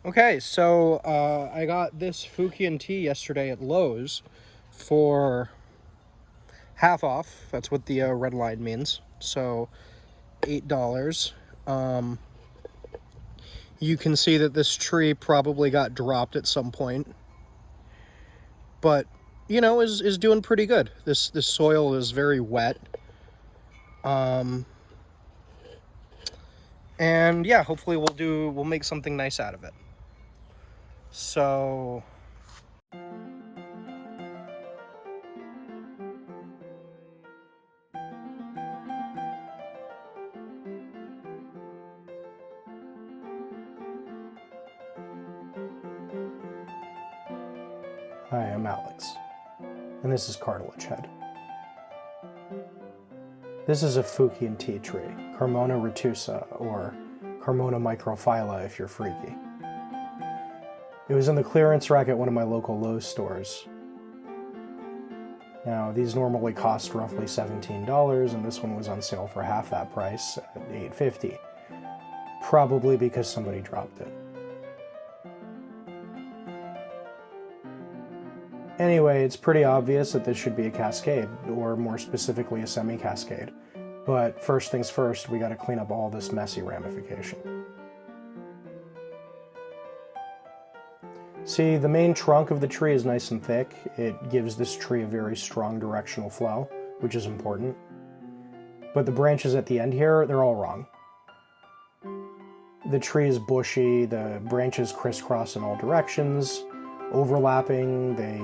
Okay, so I got this fukien tea yesterday at Lowe's for half off. That's what the red line means. So $8. You can see that this tree probably got dropped at some point, but is doing pretty good. This soil is very wet. And yeah, hopefully we'll make something nice out of it. So hi, I'm Alex, and this is Cartilage Head. This is a fukien tea tree, Carmona retusa, or Carmona microphylla if you're freaky. It was in the clearance rack at one of my local Lowe's stores. Now, these normally cost roughly $17, and this one was on sale for half that price at $8.50. Probably because somebody dropped it. Anyway, it's pretty obvious that this should be a cascade, or more specifically a semi-cascade. But first things first, we gotta clean up all this messy ramification. See, the main trunk of the tree is nice and thick. It gives this tree a very strong directional flow, which is important. But the branches at the end here, they're all wrong. The tree is bushy, the branches crisscross in all directions, overlapping, they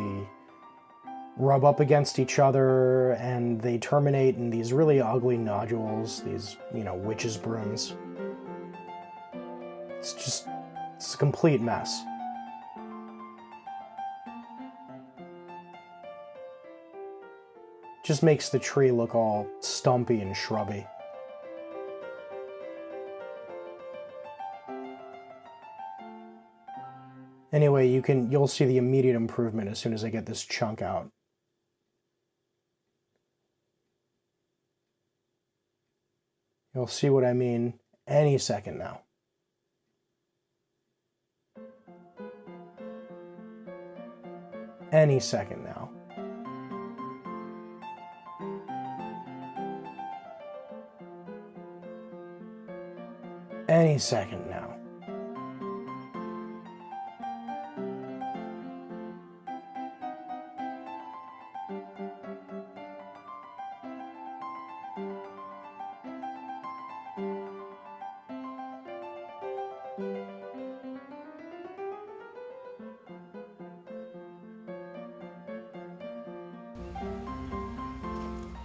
rub up against each other, and they terminate in these really ugly nodules, these, witches' brooms. It's a complete mess. Just makes the tree look all stumpy and shrubby. Anyway, you'll see the immediate improvement as soon as I get this chunk out. You'll see what I mean any second now. Any second now. Any second now.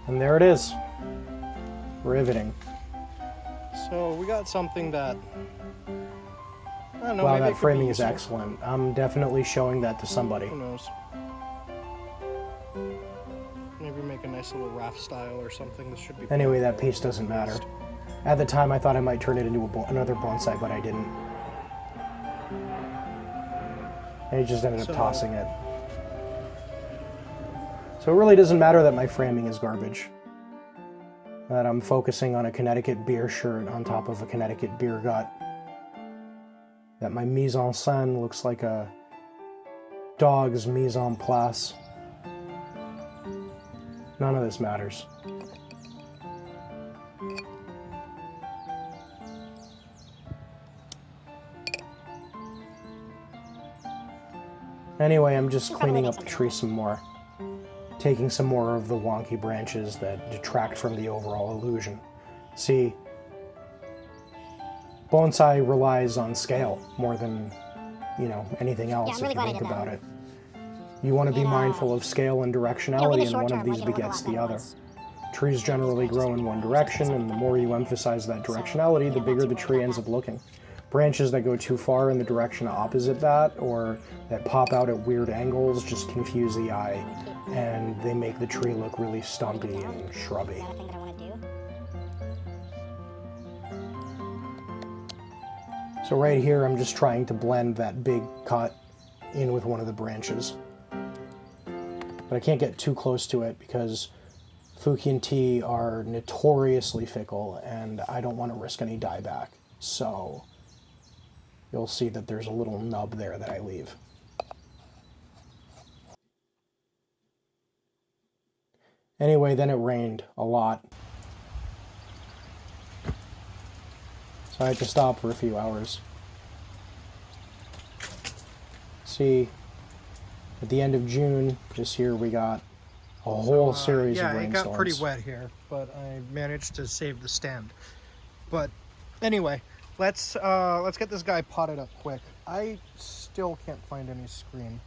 And there it is. Riveting. So we got something that, I don't know. Wow, that framing is excellent. I'm definitely showing that to somebody. Who knows? Maybe make a nice little raft style or something. This should be. Anyway, that piece doesn't matter. At the time, I thought I might turn it into another bonsai, but I didn't. I just ended up tossing it. So it really doesn't matter that my framing is garbage. That I'm focusing on a Connecticut beer shirt on top of a Connecticut beer gut. That my mise en scène looks like a dog's mise en place. None of this matters. Anyway, I'm just cleaning up the tree some more. Taking some more of the wonky branches that detract from the overall illusion. See, bonsai relies on scale more than, anything else if you think about it. You want to be mindful of scale and directionality, and one of these begets the other. Trees generally grow in one direction, and the more you emphasize that directionality, the bigger the tree ends up looking. Branches that go too far in the direction opposite that, or that pop out at weird angles, just confuse the eye, and they make the tree look really stumpy and shrubby. So right here, I'm just trying to blend that big cut in with one of the branches. But I can't get too close to it because fukien tea are notoriously fickle, and I don't want to risk any dieback. So you'll see that there's a little nub there that I leave. Anyway, then it rained a lot. So I had to stop for a few hours. See, at the end of June this year we got a whole series of rainstorms. Yeah, it got pretty wet here, but I managed to save the stand. But anyway, let's get this guy potted up quick. I still can't find any screen.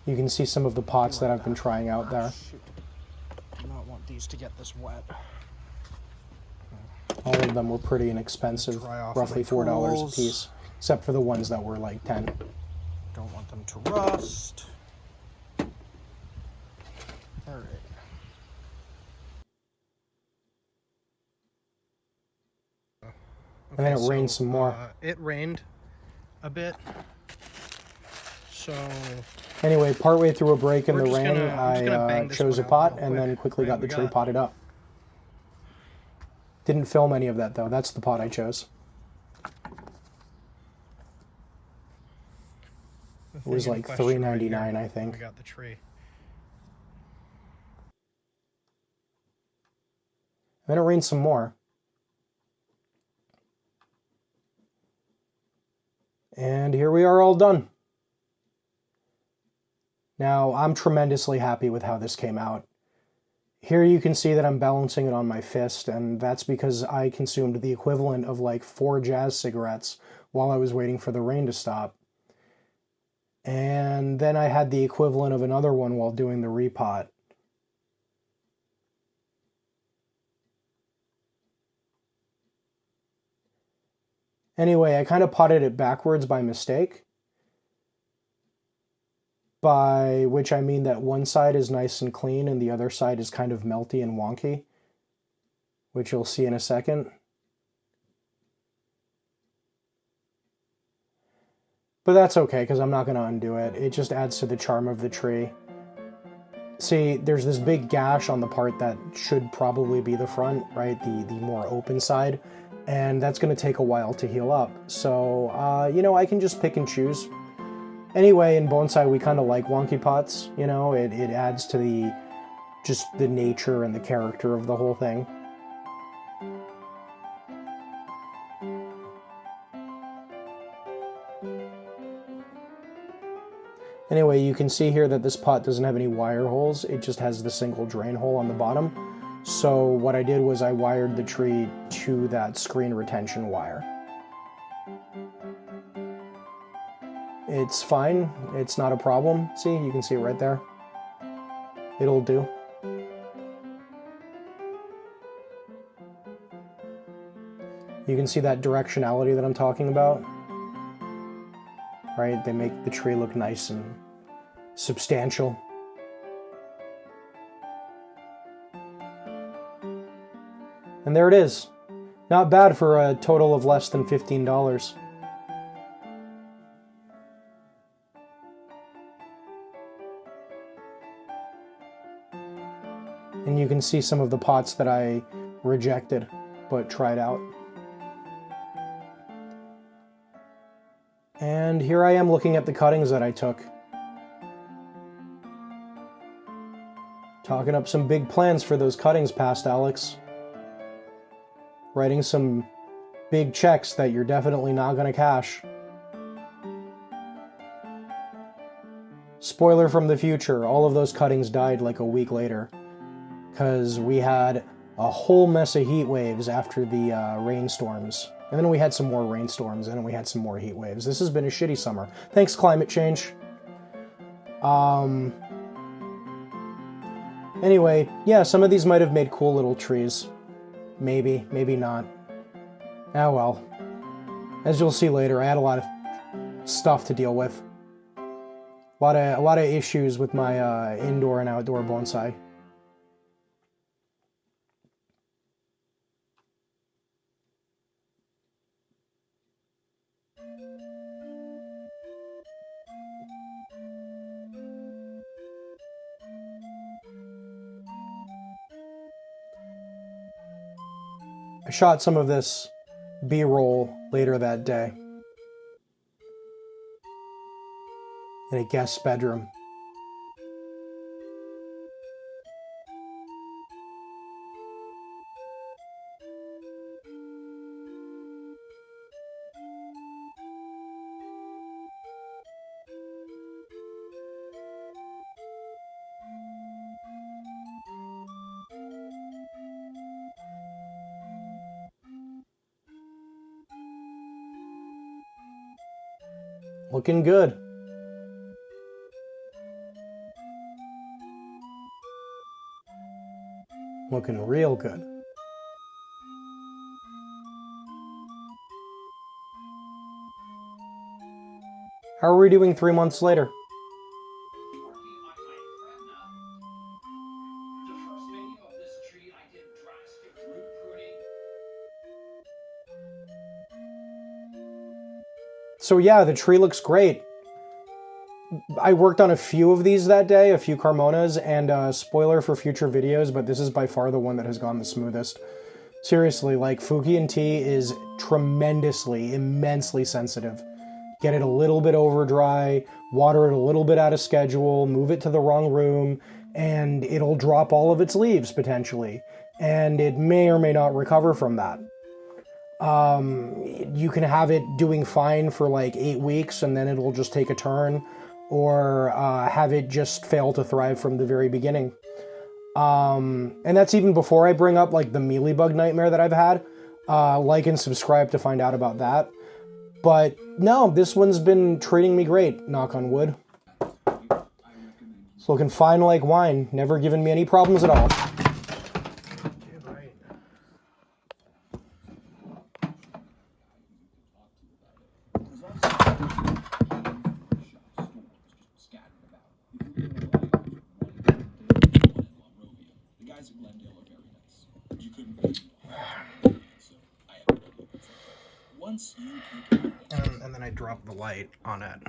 You can see some of the pots that I've been trying out there. Shoot. Do not want these to get this wet. All of them were pretty inexpensive, roughly $4 a piece, except for the ones that were like 10. Don't want them to rust. All right. Okay, and then it rained some more. It rained a bit. So anyway, partway through a break in the rain, I chose a pot and then quickly got the tree potted up. Didn't film any of that though. That's the pot I chose. It was like $3.99, I think. We got the tree. Then it rained some more. And here we are all done. Now, I'm tremendously happy with how this came out. Here you can see that I'm balancing it on my fist, and that's because I consumed the equivalent of like 4 jazz cigarettes while I was waiting for the rain to stop. And then I had the equivalent of another one while doing the repot. Anyway, I kind of potted it backwards by mistake. By which I mean that one side is nice and clean and the other side is kind of melty and wonky, which you'll see in a second. But that's okay, because I'm not going to undo it. It just adds to the charm of the tree. See, there's this big gash on the part that should probably be the front, right? The more open side. And that's going to take a while to heal up. So, you know, I can just pick and choose. Anyway, in bonsai, we kind of like wonky pots, you know, it adds to just the nature and the character of the whole thing. Anyway, you can see here that this pot doesn't have any wire holes, it just has the single drain hole on the bottom. So what I did was I wired the tree to that screen retention wire. It's fine, it's not a problem. See, you can see it right there. It'll do. You can see that directionality that I'm talking about. Right, they make the tree look nice and substantial. And there it is. Not bad for a total of less than $15. And you can see some of the pots that I rejected, but tried out. And here I am looking at the cuttings that I took. Talking up some big plans for those cuttings past Alex. Writing some big checks that you're definitely not going to cash. Spoiler from the future, all of those cuttings died like a week later. Because we had a whole mess of heat waves after the rainstorms. And then we had some more rainstorms, and then we had some more heat waves. This has been a shitty summer. Thanks, climate change. Anyway, yeah, some of these might have made cool little trees. Maybe, maybe not. Ah well. As you'll see later, I had a lot of stuff to deal with. A lot of issues with my indoor and outdoor bonsai. I shot some of this B-roll later that day in a guest bedroom. Looking good. Looking real good. How are we doing 3 months later? So yeah, the tree looks great. I worked on a few of these that day, a few carmonas, and spoiler for future videos, but this is by far the one that has gone the smoothest. Seriously, like, fukien tea is tremendously, immensely sensitive. Get it a little bit over dry, water it a little bit out of schedule, move it to the wrong room, and it'll drop all of its leaves, potentially. And it may or may not recover from that. You can have it doing fine for like 8 weeks and then it'll just take a turn, or have it just fail to thrive from the very beginning. And that's even before I bring up like the mealybug nightmare that I've had. Like and subscribe to find out about that. But no, this one's been treating me great, knock on wood. It's looking fine like wine, never given me any problems at all. And then I drop the light on it.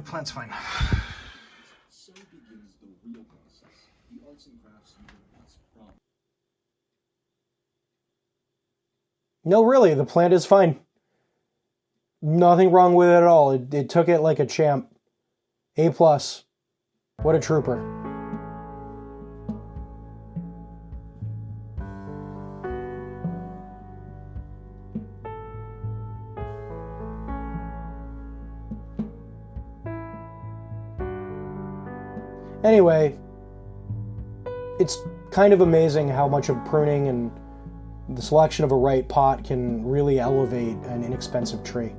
Plant's fine. So begins the real process. The arts and crafts from. No, really, the plant is fine. Nothing wrong with it at all. It took it like a champ. A+. What a trooper. Anyway, it's kind of amazing how much of pruning and the selection of a right pot can really elevate an inexpensive tree.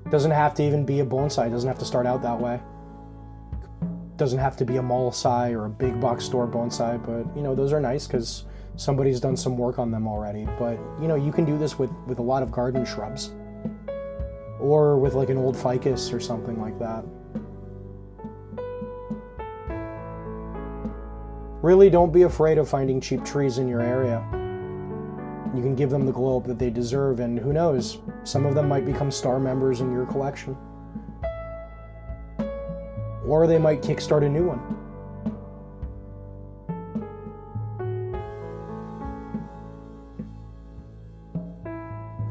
It doesn't have to even be a bonsai. It doesn't have to start out that way. It doesn't have to be a Bonsai or a big box store bonsai, but you know, those are nice because somebody's done some work on them already. But you know, you can do this with a lot of garden shrubs, or with like an old ficus or something like that. Really, don't be afraid of finding cheap trees in your area. You can give them the glow up that they deserve, and who knows, some of them might become star members in your collection. Or they might kickstart a new one.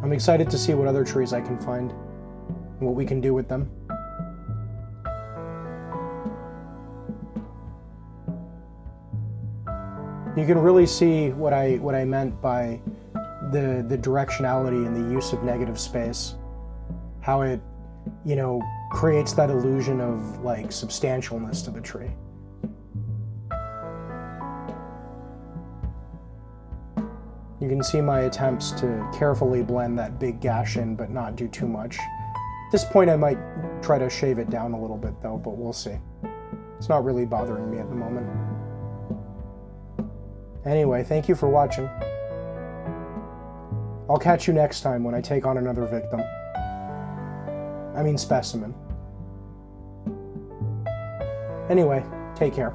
I'm excited to see what other trees I can find and what we can do with them. You can really see what I meant by the directionality and the use of negative space. How it, you know, creates that illusion of like substantialness to the tree. You can see my attempts to carefully blend that big gash in, but not do too much. At this point I might try to shave it down a little bit though, but we'll see. It's not really bothering me at the moment. Anyway, thank you for watching. I'll catch you next time when I take on another victim. I mean specimen. Anyway, take care.